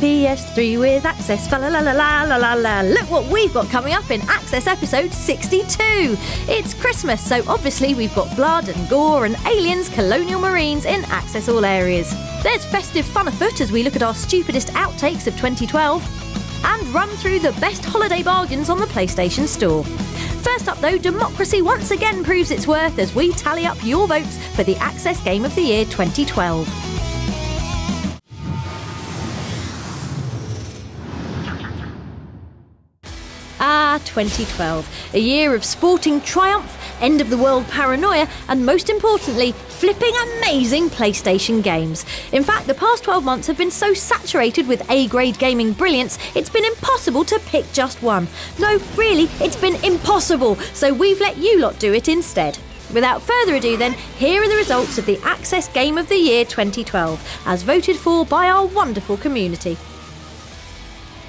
PS3 with Access. Fa la la la la la la la. Look what we've got coming up in Access episode 62. It's Christmas, so obviously we've got blood and gore and aliens, colonial marines in Access all areas. There's festive fun afoot as we look at our stupidest outtakes of 2012 and run through the best holiday bargains on the PlayStation Store. First up though, democracy once again proves its worth as we tally up your votes for the Access Game of the Year 2012. 2012. A year of sporting triumph, end-of-the-world paranoia, and most importantly, flipping amazing PlayStation games. In fact, the past 12 months have been so saturated with A-grade gaming brilliance, it's been impossible to pick just one. No, really, it's been impossible, so we've let you lot do it instead. Without further ado then, here are the results of the Access Game of the Year 2012, as voted for by our wonderful community.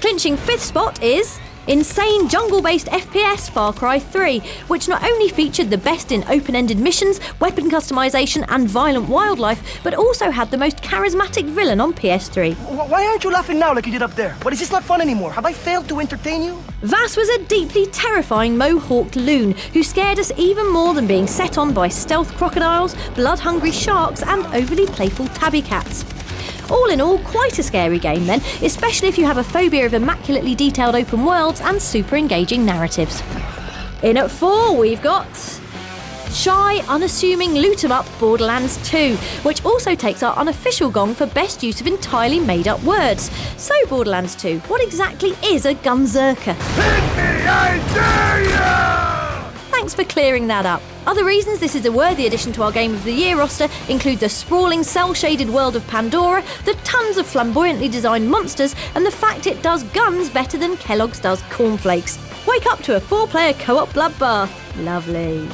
Clinching 5th spot is insane jungle-based FPS Far Cry 3, which not only featured the best in open-ended missions, weapon customization and violent wildlife, but also had the most charismatic villain on PS3. Why aren't you laughing now like you did up there? What, is this not fun anymore? Have I failed to entertain you? Vass was a deeply terrifying mohawked loon who scared us even more than being set on by stealth crocodiles, blood-hungry sharks and overly playful tabby cats. All in all, quite a scary game then, especially if you have a phobia of immaculately detailed open worlds and super engaging narratives. In at 4, we've got shy, unassuming loot-em-up Borderlands 2, which also takes our unofficial gong for best use of entirely made-up words. So, Borderlands 2, what exactly is a gunzerker? Hit me, I dare you! Thanks for clearing that up. Other reasons this is a worthy addition to our Game of the Year roster include the sprawling, cel-shaded world of Pandora, the tons of flamboyantly designed monsters, and the fact it does guns better than Kellogg's does cornflakes. Wake up to a 4-player co-op bloodbath. Lovely.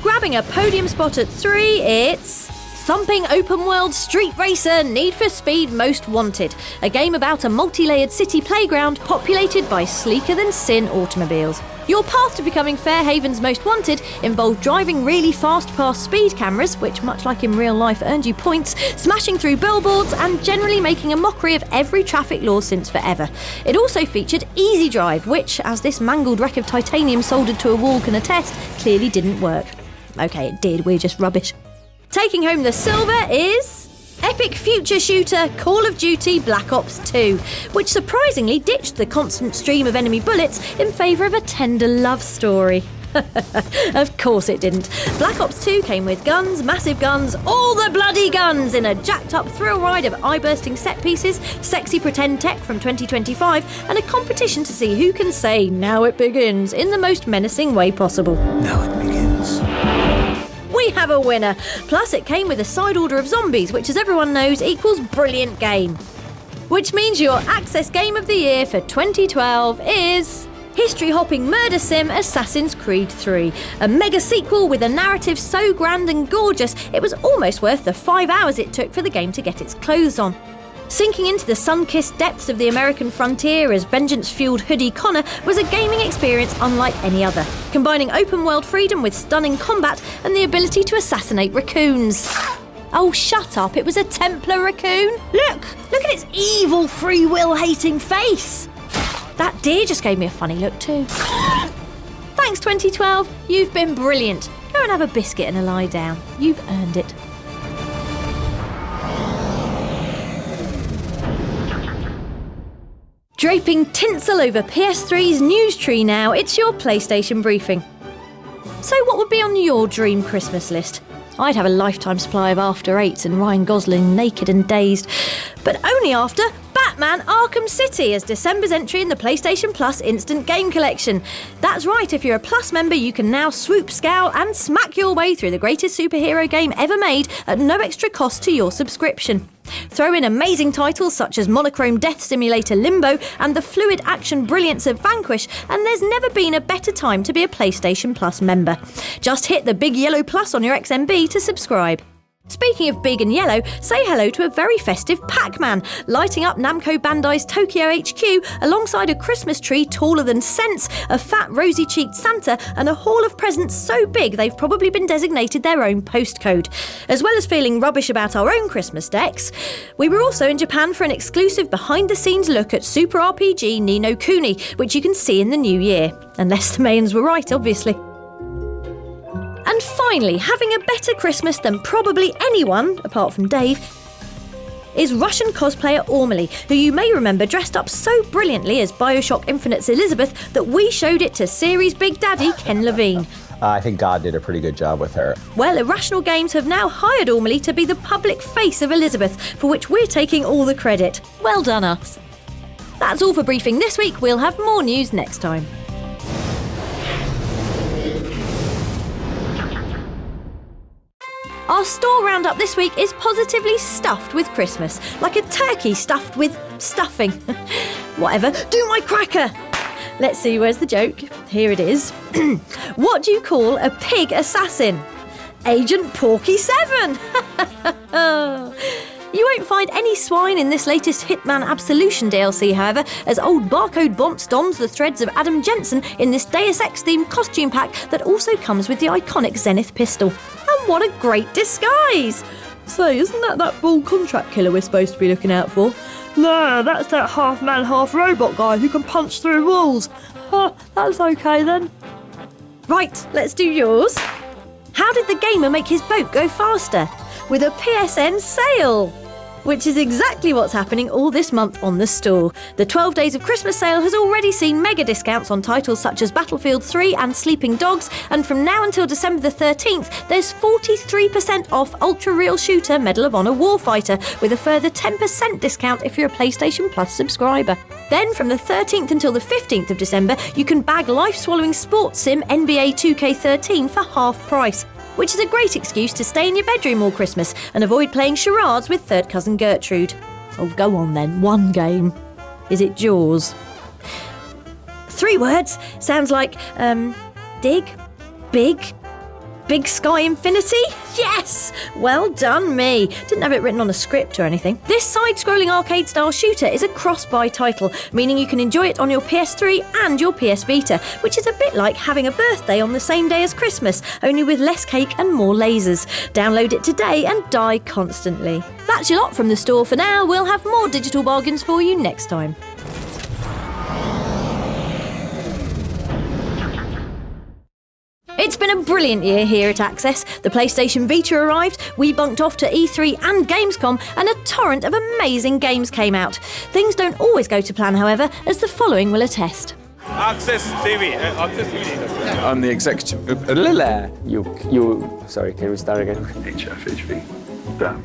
Grabbing a podium spot at 3, it's thumping open-world street racer Need for Speed Most Wanted, a game about a multi-layered city playground populated by sleeker-than-sin automobiles. Your path to becoming Fairhaven's Most Wanted involved driving really fast past speed cameras, which, much like in real life, earned you points, smashing through billboards, and generally making a mockery of every traffic law since forever. It also featured Easy Drive, which, as this mangled wreck of titanium soldered to a wall can attest, clearly didn't work. Okay, it did, we're just rubbish. Taking home the silver is epic future shooter Call of Duty Black Ops 2, which surprisingly ditched the constant stream of enemy bullets in favour of a tender love story. Of course it didn't. Black Ops 2 came with guns, massive guns, all the bloody guns in a jacked-up thrill ride of eye-bursting set pieces, sexy pretend tech from 2025, and a competition to see who can say "now it begins" in the most menacing way possible. Now it begins. We have a winner. Plus, it came with a side order of zombies, which, as everyone knows, equals brilliant game. Which means your Access Game of the Year for 2012 is history-hopping murder sim Assassin's Creed 3, a mega sequel with a narrative so grand and gorgeous it was almost worth the 5 hours it took for the game to get its clothes on. Sinking into the sun-kissed depths of the American frontier as vengeance-fueled Hoodie Connor was a gaming experience unlike any other, combining open-world freedom with stunning combat and the ability to assassinate raccoons. Oh, shut up, it was a Templar raccoon. Look at its evil free will-hating face. That deer just gave me a funny look too. Thanks 2012, you've been brilliant. Go and have a biscuit and a lie down. You've earned it. Draping tinsel over PS3's news tree now, it's your PlayStation briefing. So what would be on your dream Christmas list? I'd have a lifetime supply of After Eights and Ryan Gosling naked and dazed. But only after Batman Arkham City as December's entry in the PlayStation Plus Instant Game Collection. That's right, if you're a Plus member you can now swoop, scowl and smack your way through the greatest superhero game ever made at no extra cost to your subscription. Throw in amazing titles such as monochrome death simulator Limbo and the fluid action brilliance of Vanquish, and there's never been a better time to be a PlayStation Plus member. Just hit the big yellow plus on your XMB to subscribe. Speaking of big and yellow, say hello to a very festive Pac-Man, lighting up Namco Bandai's Tokyo HQ alongside a Christmas tree taller than Sense, a fat rosy-cheeked Santa, and a haul of presents so big they've probably been designated their own postcode. As well as feeling rubbish about our own Christmas decks, we were also in Japan for an exclusive behind-the-scenes look at Super RPG Ni no Kuni, which you can see in the new year. Unless the Mayans were right, obviously. And finally, having a better Christmas than probably anyone, apart from Dave, is Russian cosplayer Ormely, who you may remember dressed up so brilliantly as Bioshock Infinite's Elizabeth that we showed it to series Big Daddy Ken Levine. I think God did a pretty good job with her. Well, Irrational Games have now hired Ormely to be the public face of Elizabeth, for which we're taking all the credit. Well done us. That's all for briefing this week. We'll have more news next time. Our store roundup this week is positively stuffed with Christmas, like a turkey stuffed with stuffing. Whatever, do my cracker! Let's see, where's the joke? Here it is. What do you call a pig assassin? Agent Porky 7! You won't find any swine in this latest Hitman Absolution DLC, however, as old Barcode Bonts dons the threads of Adam Jensen in this Deus Ex-themed costume pack that also comes with the iconic Zenith pistol. And what a great disguise! Say, isn't that bald contract killer we're supposed to be looking out for? No, that's that half-man, half-robot guy who can punch through walls. That's okay then. Right, let's do yours. How did the gamer make his boat go faster? With a PSN sale! Which is exactly what's happening all this month on the store. The 12 Days of Christmas sale has already seen mega discounts on titles such as Battlefield 3 and Sleeping Dogs, and from now until December the 13th, there's 43% off Ultra Real Shooter Medal of Honor Warfighter, with a further 10% discount if you're a PlayStation Plus subscriber. Then, from the 13th until the 15th of December, you can bag life-swallowing sports sim NBA 2K13 for half price, which is a great excuse to stay in your bedroom all Christmas and avoid playing charades with third cousin Gertrude. Oh, go on then, one game. Is it Jaws? 3 words. Sounds like, dig, big sky infinity? Yes! Well done me. Didn't have it written on a script or anything. This side-scrolling arcade-style shooter is a cross-buy title, meaning you can enjoy it on your PS3 and your PS Vita, which is a bit like having a birthday on the same day as Christmas, only with less cake and more lasers. Download it today and die constantly. That's your lot from the store for now. We'll have more digital bargains for you next time. It's been a brilliant year here at Access. The PlayStation Vita arrived, we bunked off to E3 and Gamescom, and a torrent of amazing games came out. Things don't always go to plan, however, as the following will attest. Access TV. Access TV. I'm the executive. Sorry, can we start again? HFHV. Damn.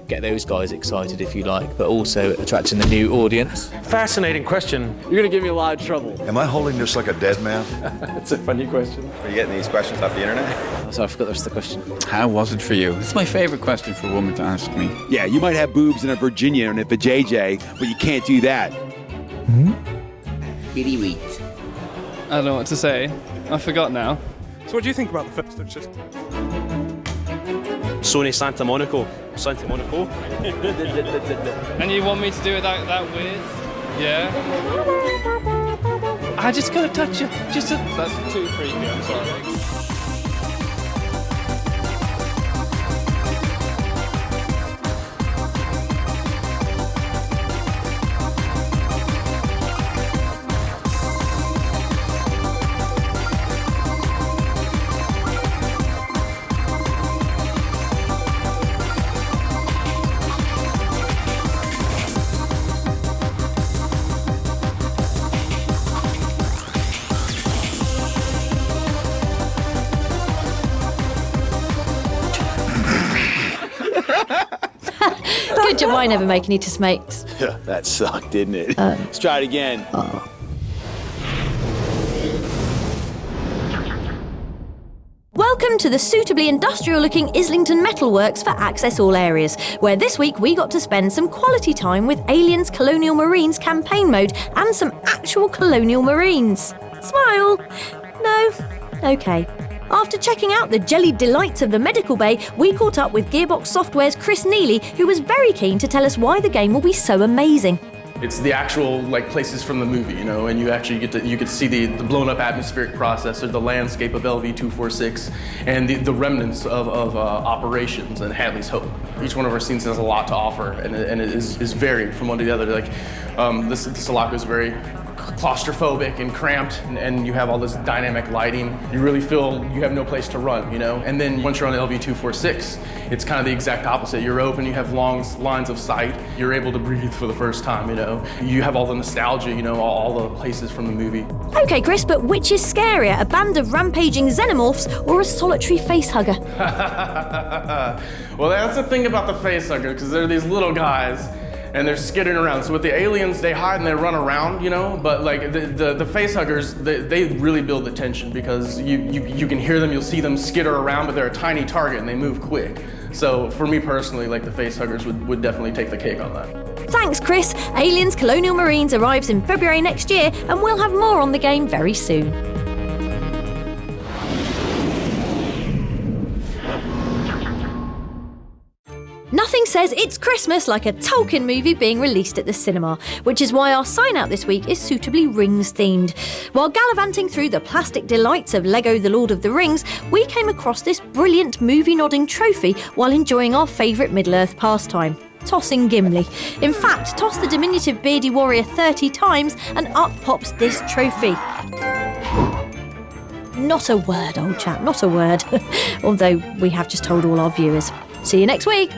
Get those guys excited if you like, but also attracting the new audience. Fascinating question. You're gonna give me a lot of trouble. Am I holding this like a dead man? That's a funny question. Are you getting these questions off the internet? Sorry, I forgot the rest of the question. How was it for you? It's my favorite question for a woman to ask me. Yeah, you might have boobs and a Virginia and a vajayjay, but you can't do that. Bitty wheat. I don't know what to say. I forgot now. So what do you think about the first? Just Sony Santa Monaco. And you want me to do it that weird? Yeah. I just gotta touch you. That's too creepy, I'm sorry. Good job I never make any to makes. That sucked, didn't it? Let's try it again. Welcome to the suitably industrial-looking Islington Metalworks for Access All Areas, where this week we got to spend some quality time with Aliens Colonial Marines campaign mode and some actual Colonial Marines. Smile! No? Okay. After checking out the jellied delights of the medical bay, we caught up with Gearbox Software's Chris Neely, who was very keen to tell us why the game will be so amazing. It's the actual places from the movie, you know, and you actually get to see the blown up atmospheric processor, the landscape of LV-246, and the remnants of operations and Hadley's Hope. Each one of our scenes has a lot to offer, and it is varied from one to the other. This lot goes very claustrophobic and cramped, and you have all this dynamic lighting. You really feel you have no place to run, you know? And then once you're on the LV-246, it's kind of the exact opposite. You're open, you have long lines of sight, you're able to breathe for the first time, you know? You have all the nostalgia, you know, all the places from the movie. Okay, Chris, but which is scarier, a band of rampaging xenomorphs or a solitary facehugger? Well, that's the thing about the facehugger, because they're these little guys, and they're skittering around. So with the aliens, they hide and they run around, you know? But like the facehuggers, they really build the tension, because you can hear them, you'll see them skitter around, but they're a tiny target and they move quick. So for me personally, like, the facehuggers would definitely take the cake on that. Thanks, Chris. Aliens Colonial Marines arrives in February next year, and we'll have more on the game very soon. Nothing says it's Christmas like a Tolkien movie being released at the cinema, which is why our sign-out this week is suitably Rings-themed. While gallivanting through the plastic delights of Lego The Lord of the Rings, we came across this brilliant movie-nodding trophy while enjoying our favourite Middle-earth pastime, tossing Gimli. In fact, toss the diminutive beardy warrior 30 times and up pops this trophy. Not a word, old chap, not a word. Although we have just told all our viewers. See you next week.